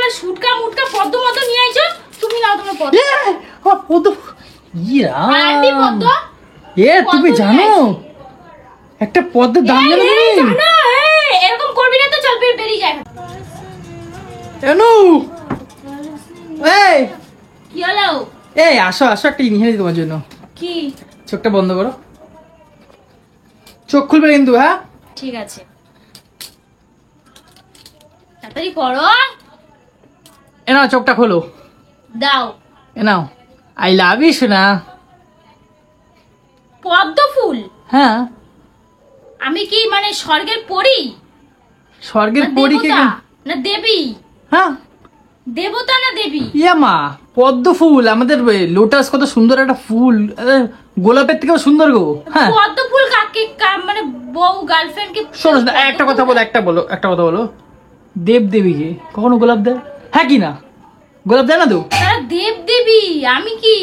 এবার শুটকা মুটকা পদ্ম মতো নিয়ে আইছো। তুমি নাও তোমার পদ্ম। পদ্ম ইরা আন্টি পদ্ম। তুমি জানো একটা পদ্মের দাম জানো তুমি? জানো এরকম করবি না তো, চল বেরিয়ে যা। এনু এই কি হলো? এই আসো আসো, একটা জিনিস এনেছি তোমার জন্য। কি? চোখটা বন্ধ করো, চোখ খুলবে কিন্তু। হ্যাঁ ঠিক আছে, তাড়াতাড়ি করো। এ নাও চোখটা খোলো, দাও। এ নাও। আই লাভ ইউ সোনা। পদ্ম ফুল? হ্যাঁ। আমি কি মানে স্বর্গের পরী? স্বর্গের পরী কে? না দেবী? হ্যাঁ দেবতা না দেবী? ইয়া মা, পদ্ম ফুল আমাদের লোটাস, কত সুন্দর একটা ফুল, গোলাপের থেকেও সুন্দর গো। হ্যাঁ পদ্ম ফুল কাকে মানে বউ গার্লফ্রেন্ড কে? শোনো না, একটা কথা বলো, একটা কথা বলো। দেব দেবীকে কখনো গোলাপ দেয়? হ্যাঁ কি না, গোলাপ দেয় না তো? তারা দেব দেবী, আমি কি?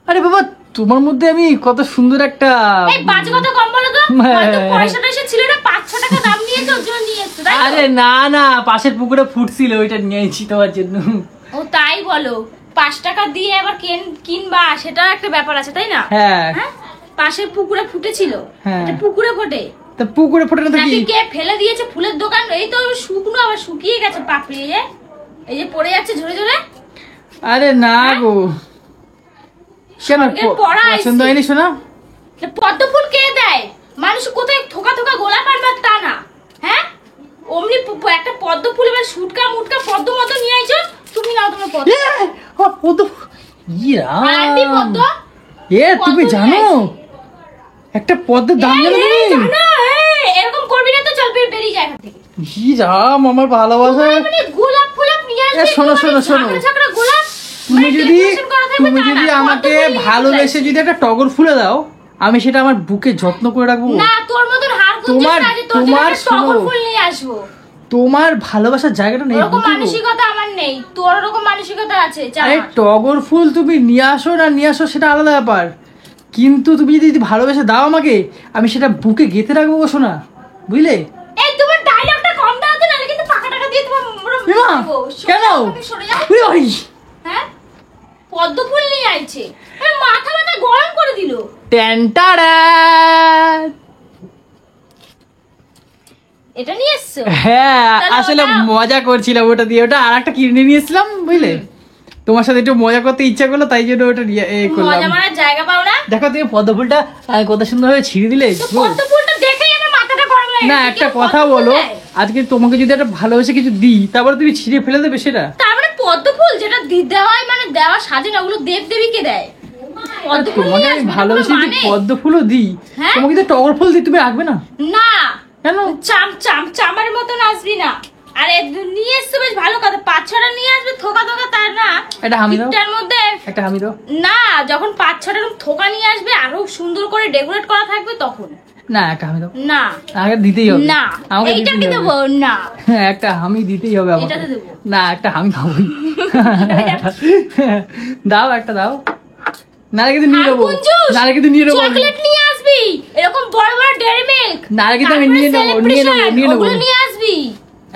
আরে বাবা, তোমার মধ্যে আমি কত সুন্দর একটা। এই বাজে কথা কম বলো তো। হয়তো পয়সা টয়সা ছিল না, 500 টাকা দাম নিয়েছে, ওর জন্য নিয়ে এসেছো, তাই তো? আরে না না, পাশের পুকুরে ফুটছিল, ওইটা নিয়েছি তোমার জন্য। ও তাই বলো? 5 টাকা দিয়ে আবার কিনবা, সেটা একটা ব্যাপার আছে তাই না? হ্যাঁ পাশের পুকুরে ফুটেছিল। হ্যাঁ। এটা পুকুরে ফোটে? তা পুকুরে ফোটে না তো নাকি কি? কে ফেলে দিয়েছে ফুলের দোকান? এই তো শুকনো, আবার শুকিয়ে গেছে পাপড়ি, এই যে পড়ে যাচ্ছে ঝরে ঝরে। আরে না গো, কেন পছন্দ হয়নি শোনা? পদ্ম ফুল কে দেয়? মানুষ কোথায় থোকা থোকা গোলাপ আনবে তা না, হ্যাঁ? অমনি একটা পদ্ম ফুল এবার শুটকা মুটকা পদ্ম মতো নিয়ে আইছো। তুমি নাও তোমার পদ্ম। পদ্ম ইরা আন্টি পদ্ম। তুমি জানো একটা পদ্মের দাম জানো তুমি? জানো এরকম করবি না তো, চল বেরিয়ে যা এখান থেকে। ইরাম আমার ভালোবাসা। মানে গোলাপ ফুলাপ নিয়ে আসবে। শোনো শোনো শোনো, ঝগড়া গোলাপ। তুমি যদি আমাকে ভালোবেসে যদি একটা টগর ফুলে দাও, আমি সেটা আমার বুকে যত্ন করে রাখবো। না তোর মতন হার তোমার টগর ফুল নিয়ে আসবো। তোমার ভালোবাসার জায়গাটা নেই, ওরকম মানসিকতা আমার নেই, তোর ওরকম মানসিকতা আছে। আরে টগর ফুল তুমি নিয়ে আসো না নিয়ে আসো সেটা আলাদা ব্যাপার, কিন্তু তুমি যদি ভালোবেসে দাও আমাকে, আমি সেটা বুকে গেঁথে রাখবো গো সোনা, বুঝলে? এই তোমার ডায়লগটা কম দাও তো, নালে কিন্তু টাকা টাকা দিয়ে তোমার কেন? হ্যাঁ পদ্ম ফুল নিয়ে আইছে, মাথা মাথা গরম করে দিল। এটা নিয়ে এসছো? হ্যাঁ আসলে মজা করছিলাম ওটা দিয়ে, ওটা আর একটা কিনে নিয়ে এসলাম বুঝলে, তোমার সাথে একটু মজা করতে ইচ্ছা করলো, তাই জন্য ওটা করলাম। মজা মারার জায়গা পাও না? দেখো তুমি পদ্ম ফুলটা কত সুন্দর ভাবে ছিঁড়ে দিলে। পদ্ম ফুলটা দেখেই আমার মাথাটা গরম লাগে। না একটা কথা বলো, আজকে তোমাকে যদি একটা ভালোবেসে কিছু দিই, তারপরে তুমি ছিঁড়ে ফেলে দেবে সেটা? তার মানে পদ্ম ফুল যেটা দেওয়াই মানে দেওয়া সাজে না, ওগুলো দেব দেবীকে দেয়। তোমাকে আমি ভালোবেসে যদি পদ্ম ফুলও দিই, তোমাকে তো টগর ফুল দিই, তুমি রাখবে না? না কেন? চামার মতন আসবি না। আরে নিয়ে এসছো বেশ ভালো কথা, 5-6টা নিয়ে আসবে থোকা থোকা, তার না এটা হামি দাও, এটার মধ্যে একটা হামি দাও না। যখন 5-6টা থোকা নিয়ে আসবে, আরো সুন্দর করে ডেকোরেট করা থাকবে তখন। না একটা হামি দাও। না আমাকে দিতেই হবে। না এইটা কি দেবো? না একটা হামি দিতেই হবে আমাকে। এটাতে দেবো না একটা হামি খাবোই। দাও একটা দাও, নালে কিন্তু নিয়ে নেবো, নালে কিন্তু নিয়ে নেবো। চকলেট নিয়ে আসবি, এরকম বড় বড় ডেয়ারি মিল্ক, নালে কিন্তু আমি নিয়ে নেবো। নিয়ে আসবি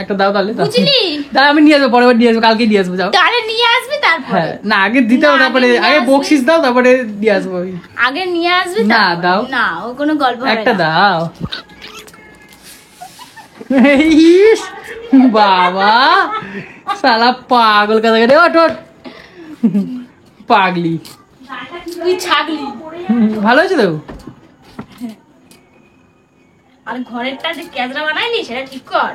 একটা দাও তাহলে, বুঝলি? দাও আমি নিয়ে আসবো, পরের বার নিয়ে আসবো, কালকে নিয়ে আসবো। যাও তাহলে নিয়ে আসবি তারপরে। হ্যাঁ না আগে দিতে হবে, তারপরে আগে বকশিস দাও, তারপরে দিয়ে আসবো। আগে নিয়ে আসবি। না দাও না, ও কোনো গল্প হবে না। একটা দাও। বাবা শালা পাগল কথা রে, ওঠ ওঠ পাগলি, তুই ছাগলি। ভালো হয়েছে তো? আর ঘরেরটা যে ক্যাজরা বানাইনি সেটা ঠিক কর।